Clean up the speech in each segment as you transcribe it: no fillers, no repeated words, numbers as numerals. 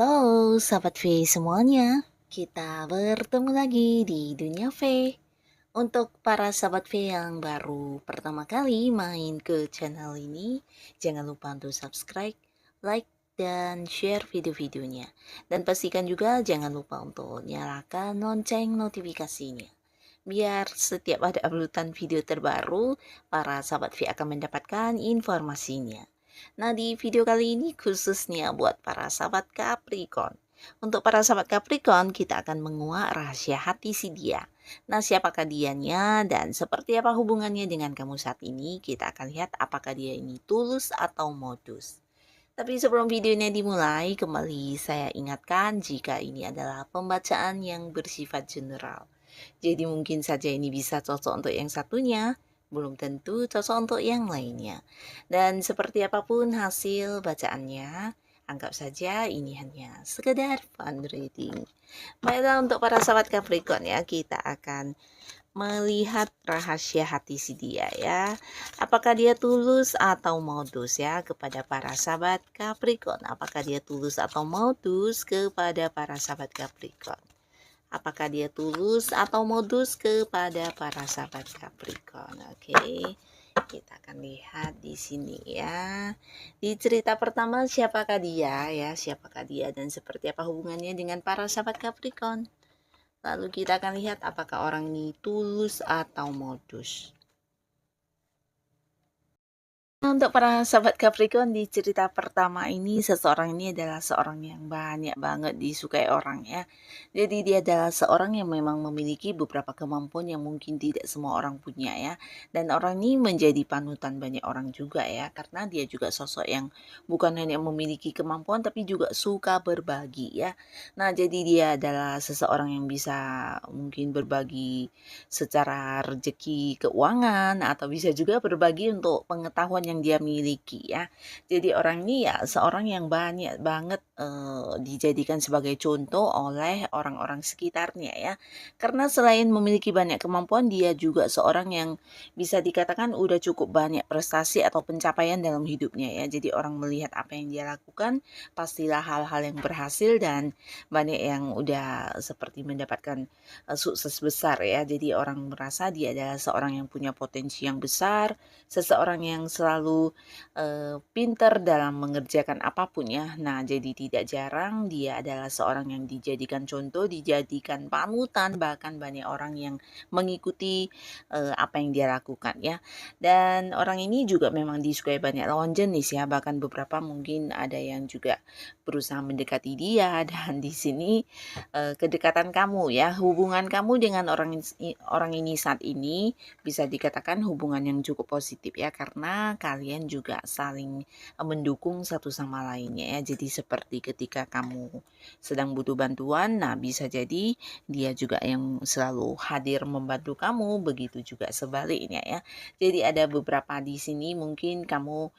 Halo sahabat V semuanya, kita bertemu lagi di Dunia V. Untuk para sahabat V yang baru pertama kali main ke channel ini, jangan lupa untuk subscribe, like, dan share video-videonya. Dan pastikan juga jangan lupa untuk nyalakan lonceng notifikasinya. Biar setiap ada uploadan video terbaru, para sahabat V akan mendapatkan informasinya. Nah, di video kali ini khususnya buat para sahabat Capricorn. Untuk para sahabat Capricorn, kita akan menguak rahasia hati si dia. Nah, siapakah dianya dan seperti apa hubungannya dengan kamu saat ini? Kita akan lihat apakah dia ini tulus atau modus. Tapi sebelum videonya dimulai, kembali saya ingatkan jika ini adalah pembacaan yang bersifat general. Jadi mungkin saja ini bisa cocok untuk yang satunya, belum tentu cocok untuk yang lainnya. Dan seperti apapun hasil bacaannya, anggap saja ini hanya sekedar fun reading. Baiklah untuk para sahabat Capricorn ya, kita akan melihat rahasia hati si dia ya. Apakah dia tulus atau modus ya kepada para sahabat Capricorn? Apakah dia tulus atau modus kepada para sahabat Capricorn? Apakah dia tulus atau modus kepada para sahabat Capricorn? Oke, kita akan lihat di sini ya. Di cerita pertama siapakah dia ya? Siapakah dia dan seperti apa hubungannya dengan para sahabat Capricorn? Lalu kita akan lihat apakah orang ini tulus atau modus. Untuk para sahabat Capricorn di cerita pertama ini, seseorang ini adalah seorang yang banyak banget disukai orang ya. Jadi dia adalah seorang yang memang memiliki beberapa kemampuan yang mungkin tidak semua orang punya ya. Dan orang ini menjadi panutan banyak orang juga ya, karena dia juga sosok yang bukan hanya memiliki kemampuan tapi juga suka berbagi ya. Nah, jadi dia adalah seseorang yang bisa mungkin berbagi secara rezeki keuangan atau bisa juga berbagi untuk pengetahuan yang dia miliki ya. Jadi orang ini ya seorang yang banyak banget dijadikan sebagai contoh oleh orang-orang sekitarnya ya. Karena selain memiliki banyak kemampuan, dia juga seorang yang bisa dikatakan udah cukup banyak prestasi atau pencapaian dalam hidupnya ya. Jadi orang melihat apa yang dia lakukan pastilah hal-hal yang berhasil dan banyak yang udah seperti mendapatkan sukses besar ya. Jadi orang merasa dia adalah seorang yang punya potensi yang besar, seseorang yang selalu pintar dalam mengerjakan apapun ya. Nah, jadi tidak jarang dia adalah seorang yang dijadikan contoh, dijadikan panutan, bahkan banyak orang yang mengikuti apa yang dia lakukan ya. Dan orang ini juga memang disukai banyak lawan jenis ya, bahkan beberapa mungkin ada yang juga berusaha mendekati dia dan di sini kedekatan kamu ya, hubungan kamu dengan orang ini saat ini bisa dikatakan hubungan yang cukup positif ya, karena kalian juga saling mendukung satu sama lainnya ya. Jadi seperti ketika kamu sedang butuh bantuan, nah bisa jadi dia juga yang selalu hadir membantu kamu, begitu juga sebaliknya ya. Jadi ada beberapa di sini mungkin kamu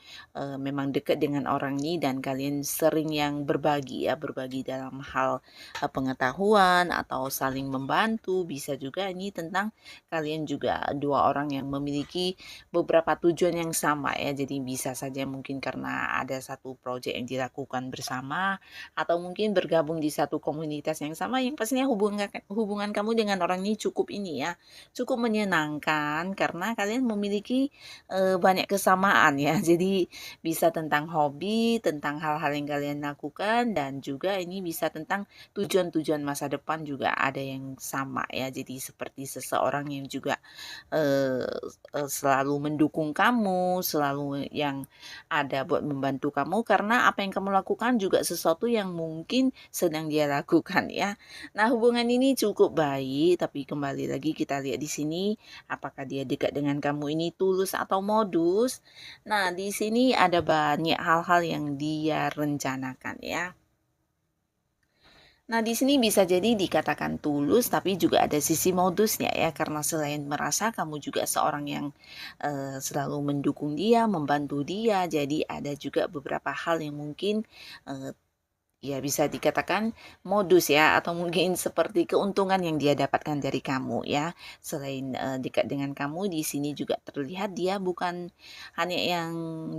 memang dekat dengan orang ini dan kalian sering yang berbagi ya, berbagi dalam hal pengetahuan atau saling membantu. Bisa juga ini tentang kalian juga dua orang yang memiliki beberapa tujuan yang sama ya. Jadi bisa saja mungkin karena ada satu proyek yang dilakukan bersama atau mungkin bergabung di satu komunitas yang sama, yang pastinya hubungan kamu dengan orang ini cukup ini ya, cukup menyenangkan karena kalian memiliki banyak kesamaan ya. Jadi bisa tentang hobi, tentang hal-hal yang kalian lakukan, dan juga ini bisa tentang tujuan-tujuan masa depan juga ada yang sama ya. Jadi seperti seseorang yang juga selalu mendukung kamu, selalu yang ada buat membantu kamu karena apa yang kamu lakukan juga sesuatu yang mungkin sedang dia lakukan ya. Nah, hubungan ini cukup baik, tapi kembali lagi kita lihat di sini apakah dia dekat dengan kamu ini tulus atau modus. Nah, di sini ada banyak hal-hal yang dia rencanakan ya. Nah, di sini bisa jadi dikatakan tulus, tapi juga ada sisi modusnya ya, karena selain merasa kamu juga seorang yang selalu mendukung dia, membantu dia, jadi ada juga beberapa hal yang mungkin ya bisa dikatakan modus ya, atau mungkin seperti keuntungan yang dia dapatkan dari kamu ya. Selain, dekat dengan kamu, di sini juga terlihat dia bukan hanya yang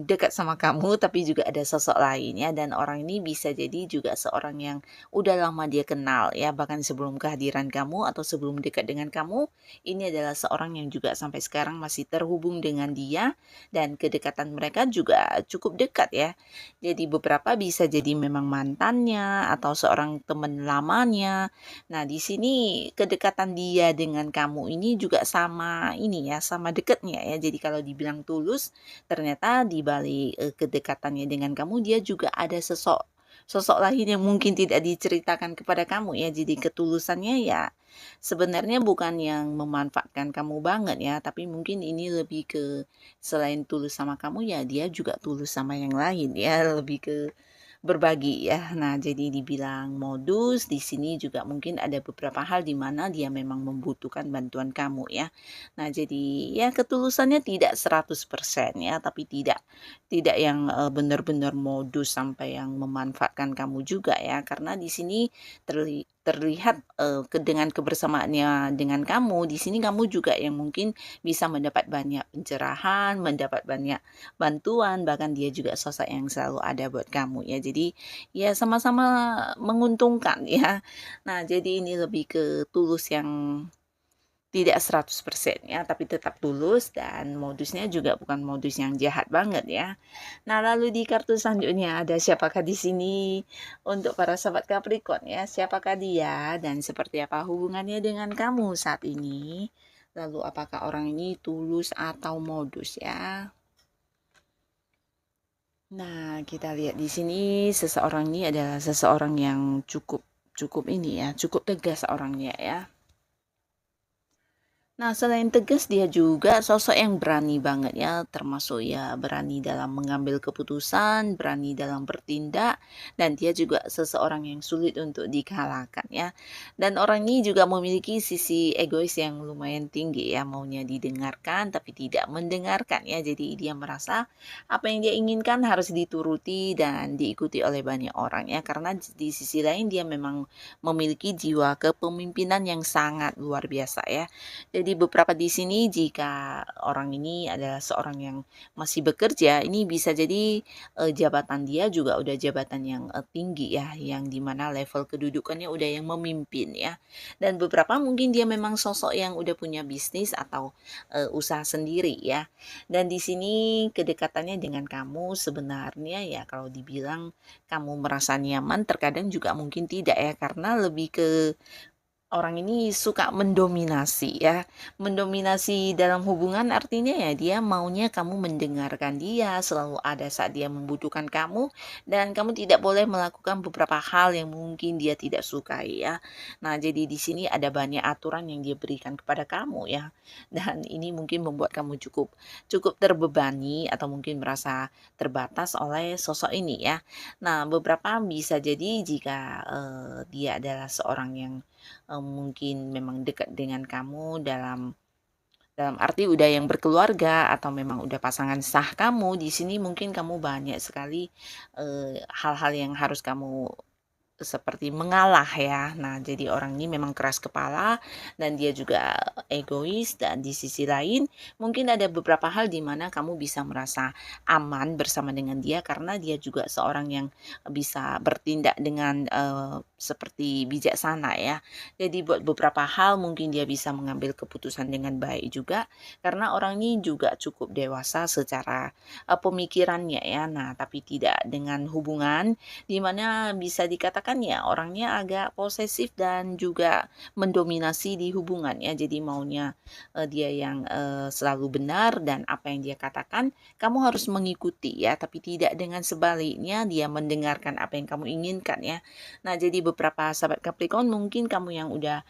dekat sama kamu, tapi juga ada sosok lain ya, dan orang ini bisa jadi juga seorang yang udah lama dia kenal ya, bahkan sebelum kehadiran kamu atau sebelum dekat dengan kamu, ini adalah seorang yang juga sampai sekarang masih terhubung dengan dia, dan kedekatan mereka juga cukup dekat ya. Jadi beberapa bisa jadi memang mantannya atau seorang teman lamanya. Nah, di sini kedekatan dia dengan kamu ini juga sama ini ya, sama dekatnya ya. Jadi kalau dibilang tulus, ternyata di balik kedekatannya dengan kamu dia juga ada sosok sosok lain yang mungkin tidak diceritakan kepada kamu ya. Jadi ketulusannya ya sebenarnya bukan yang memanfaatkan kamu banget ya, tapi mungkin ini lebih ke selain tulus sama kamu ya dia juga tulus sama yang lain ya, lebih ke berbagi ya. Nah, jadi dibilang modus, di sini juga mungkin ada beberapa hal di mana dia memang membutuhkan bantuan kamu ya. Nah, jadi ya ketulusannya tidak 100% ya, tapi tidak yang benar-benar modus sampai yang memanfaatkan kamu juga ya. Karena di sini terlihat dengan kebersamaannya dengan kamu, di sini kamu juga yang mungkin bisa mendapat banyak pencerahan, mendapat banyak bantuan, bahkan dia juga sosok yang selalu ada buat kamu ya. Jadi ya sama-sama menguntungkan ya. Nah, jadi ini lebih ke tulus yang tidak 100% ya, tapi tetap tulus dan modusnya juga bukan modus yang jahat banget ya. Nah, lalu di kartu selanjutnya ada siapakah di sini untuk para sahabat Capricorn ya? Siapakah dia dan seperti apa hubungannya dengan kamu saat ini? Lalu apakah orang ini tulus atau modus ya? Nah, kita lihat di sini seseorang ini adalah seseorang yang cukup cukup ini ya, cukup tegas orangnya ya. Nah, selain tegas dia juga sosok yang berani banget ya, termasuk ya berani dalam mengambil keputusan, berani dalam bertindak, dan dia juga seseorang yang sulit untuk dikalahkan ya. Dan orang ini juga memiliki sisi egois yang lumayan tinggi ya, maunya didengarkan tapi tidak mendengarkan ya. Jadi dia merasa apa yang dia inginkan harus dituruti dan diikuti oleh banyak orang ya, karena di sisi lain dia memang memiliki jiwa kepemimpinan yang sangat luar biasa ya. Jadi beberapa di sini jika orang ini adalah seorang yang masih bekerja, ini bisa jadi, jabatan dia juga udah jabatan yang, tinggi ya, yang di mana level kedudukannya udah yang memimpin ya. Dan beberapa mungkin dia memang sosok yang udah punya bisnis atau, usaha sendiri ya. Dan di sini kedekatannya dengan kamu sebenarnya ya kalau dibilang kamu merasa nyaman, terkadang juga mungkin tidak ya, karena lebih ke orang ini suka mendominasi ya. Mendominasi dalam hubungan artinya ya dia maunya kamu mendengarkan dia, selalu ada saat dia membutuhkan kamu dan kamu tidak boleh melakukan beberapa hal yang mungkin dia tidak sukai ya. Nah, jadi di sini ada banyak aturan yang dia berikan kepada kamu ya. Dan ini mungkin membuat kamu cukup cukup terbebani atau mungkin merasa terbatas oleh sosok ini ya. Nah, beberapa bisa jadi jika dia adalah seorang yang mungkin memang dekat dengan kamu dalam dalam arti udah yang berkeluarga atau memang udah pasangan sah kamu, di sini mungkin kamu banyak sekali, hal-hal yang harus kamu seperti mengalah ya. Nah, jadi orang ini memang keras kepala dan dia juga egois dan di sisi lain mungkin ada beberapa hal di mana kamu bisa merasa aman bersama dengan dia karena dia juga seorang yang bisa bertindak dengan seperti bijaksana ya. Jadi buat beberapa hal mungkin dia bisa mengambil keputusan dengan baik juga karena orang ini juga cukup dewasa secara pemikirannya ya. Nah, tapi tidak dengan hubungan di mana bisa dikatakan ya orangnya agak posesif dan juga mendominasi di hubungan ya. Jadi maunya dia yang selalu benar dan apa yang dia katakan kamu harus mengikuti ya, tapi tidak dengan sebaliknya dia mendengarkan apa yang kamu inginkan ya. Nah, jadi beberapa sahabat Capricorn mungkin kamu yang udah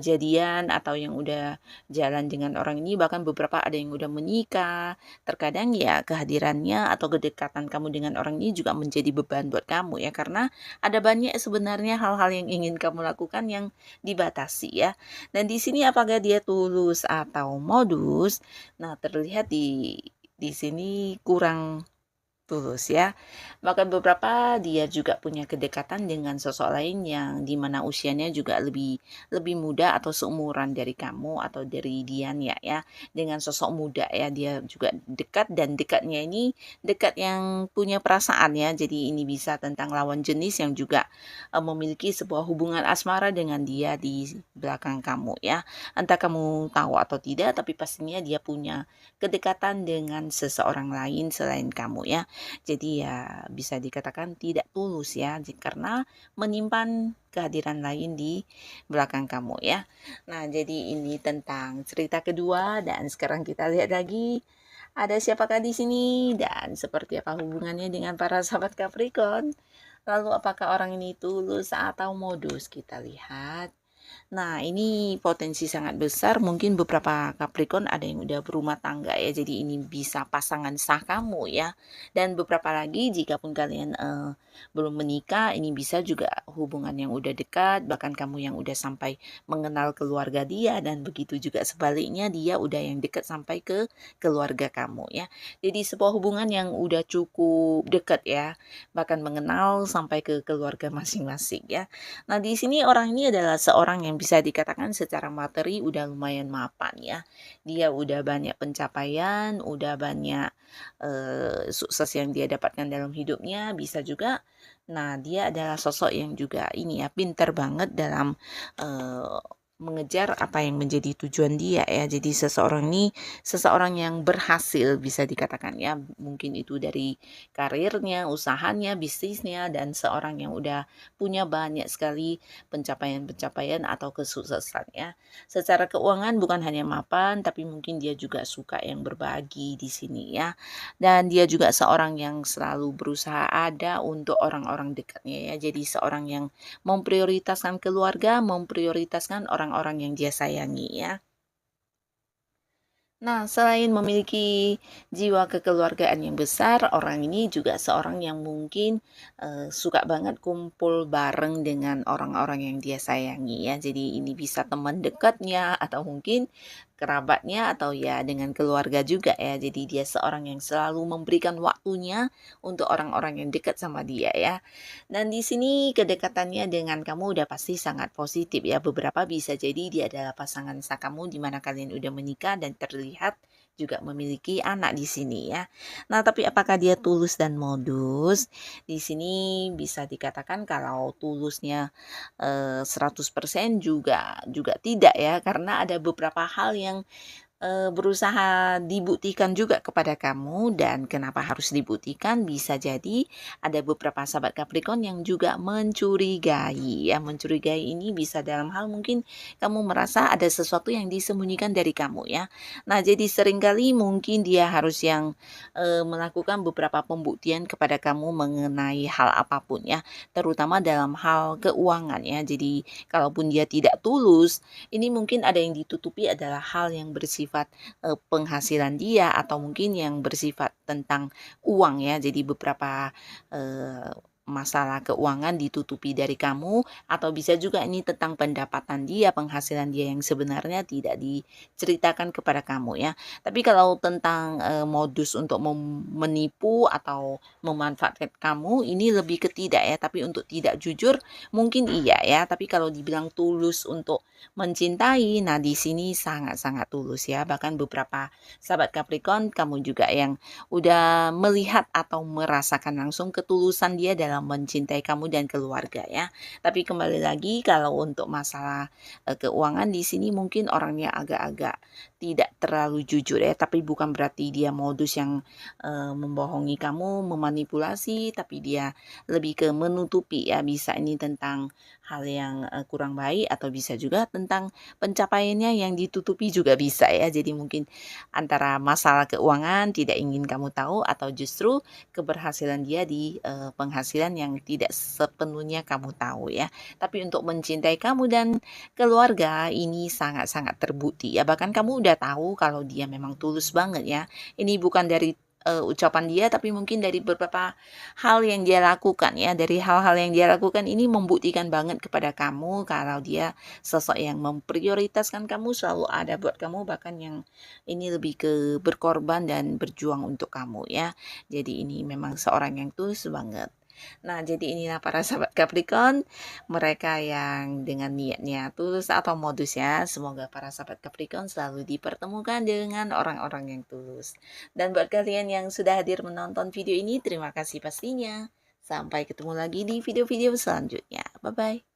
jadian atau yang udah jalan dengan orang ini bahkan beberapa ada yang udah menikah. Terkadang ya kehadirannya atau kedekatan kamu dengan orang ini juga menjadi beban buat kamu ya karena ada banyak sebenarnya hal-hal yang ingin kamu lakukan yang dibatasi ya. Dan di sini apakah dia tulus atau modus? Nah, terlihat di sini kurang tulus ya. Bahkan beberapa dia juga punya kedekatan dengan sosok lain yang dimana usianya juga lebih lebih muda atau seumuran dari kamu atau dari Dian ya. Dengan sosok muda ya, dia juga dekat dan dekatnya ini dekat yang punya perasaan ya. Jadi ini bisa tentang lawan jenis yang juga memiliki sebuah hubungan asmara dengan dia di belakang kamu ya. Entah kamu tahu atau tidak, tapi pastinya dia punya kedekatan dengan seseorang lain selain kamu ya. Jadi ya bisa dikatakan tidak tulus ya, karena menyimpan kehadiran lain di belakang kamu ya. Nah, jadi ini tentang cerita kedua dan sekarang kita lihat lagi ada siapakah di sini dan seperti apa hubungannya dengan para sahabat Capricorn. Lalu apakah orang ini tulus atau modus? Kita lihat. Nah, ini potensi sangat besar, mungkin beberapa Capricorn ada yang udah berumah tangga ya, jadi ini bisa pasangan sah kamu ya. Dan beberapa lagi jikapun kalian belum menikah, ini bisa juga hubungan yang udah dekat, bahkan kamu yang udah sampai mengenal keluarga dia dan begitu juga sebaliknya dia udah yang dekat sampai ke keluarga kamu ya. Jadi sebuah hubungan yang udah cukup dekat ya, bahkan mengenal sampai ke keluarga masing-masing ya. Nah, di sini orang ini adalah seorang yang bisa dikatakan secara materi udah lumayan mapan ya. Dia udah banyak pencapaian, udah banyak sukses yang dia dapatkan dalam hidupnya, bisa juga. Nah, dia adalah sosok yang juga ini ya, pinter banget dalam eh, mengejar apa yang menjadi tujuan dia ya. Jadi seseorang yang berhasil bisa dikatakan ya. Mungkin itu dari karirnya, usahanya, bisnisnya dan seorang yang udah punya banyak sekali pencapaian-pencapaian atau kesuksesan ya. Secara keuangan bukan hanya mapan, tapi mungkin dia juga suka yang berbagi di sini ya. Dan dia juga seorang yang selalu berusaha ada untuk orang-orang dekatnya ya. Jadi seorang yang memprioritaskan keluarga, memprioritaskan orang-orang yang dia sayangi ya. Nah, selain memiliki jiwa kekeluargaan yang besar, orang ini juga seorang yang mungkin suka banget kumpul bareng dengan orang-orang yang dia sayangi ya. Jadi ini bisa teman dekatnya atau mungkin kerabatnya atau ya dengan keluarga juga ya. Jadi dia seorang yang selalu memberikan waktunya untuk orang-orang yang dekat sama dia ya. Dan di sini kedekatannya dengan kamu udah pasti sangat positif ya. Beberapa bisa jadi dia adalah pasangan sah kamu di mana kalian udah menikah dan terlihat juga memiliki anak di sini ya. Nah, tapi apakah dia tulus dan modus? Di sini bisa dikatakan kalau tulusnya 100% juga tidak ya, karena ada beberapa hal yang berusaha dibuktikan juga kepada kamu dan kenapa harus dibuktikan bisa jadi ada beberapa sahabat Capricorn yang juga mencurigai ya. Mencurigai ini bisa dalam hal mungkin kamu merasa ada sesuatu yang disembunyikan dari kamu ya. Nah, jadi seringkali mungkin dia harus yang melakukan beberapa pembuktian kepada kamu mengenai hal apapun ya, terutama dalam hal keuangan ya. Jadi kalaupun dia tidak tulus, ini mungkin ada yang ditutupi adalah hal yang bersifat penghasilan dia atau mungkin yang bersifat tentang uang ya. Jadi beberapa masalah keuangan ditutupi dari kamu atau bisa juga ini tentang pendapatan dia, penghasilan dia yang sebenarnya tidak diceritakan kepada kamu ya. Tapi kalau tentang modus untuk menipu atau memanfaatkan kamu ini lebih ke tidak ya, tapi untuk tidak jujur mungkin iya ya, tapi kalau dibilang tulus untuk mencintai, nah di sini sangat-sangat tulus ya. Bahkan beberapa sahabat Capricorn kamu juga yang udah melihat atau merasakan langsung ketulusan dia dalam mencintai kamu dan keluarga ya. Tapi kembali lagi kalau untuk masalah keuangan di sini mungkin orangnya agak-agak tidak terlalu jujur ya, tapi bukan berarti dia modus yang membohongi kamu, memanipulasi, tapi dia lebih ke menutupi ya. Bisa ini tentang hal yang kurang baik atau bisa juga tentang pencapaiannya yang ditutupi juga bisa ya. Jadi mungkin antara masalah keuangan tidak ingin kamu tahu atau justru keberhasilan dia di penghasilan yang tidak sepenuhnya kamu tahu ya. Tapi untuk mencintai kamu dan keluarga ini sangat-sangat terbukti ya. Bahkan kamu udah tahu kalau dia memang tulus banget ya. Ini bukan dari ucapan dia, tapi mungkin dari beberapa hal yang dia lakukan ya. Dari hal-hal yang dia lakukan ini membuktikan banget kepada kamu kalau dia sosok yang memprioritaskan kamu, selalu ada buat kamu, bahkan yang ini lebih ke berkorban dan berjuang untuk kamu ya. Jadi ini memang seorang yang tulus banget. Nah, jadi inilah para sahabat Capricorn, mereka yang dengan niatnya tulus atau modusnya, semoga para sahabat Capricorn selalu dipertemukan dengan orang-orang yang tulus. Dan buat kalian yang sudah hadir menonton video ini, terima kasih pastinya. Sampai ketemu lagi di video-video selanjutnya. Bye-bye.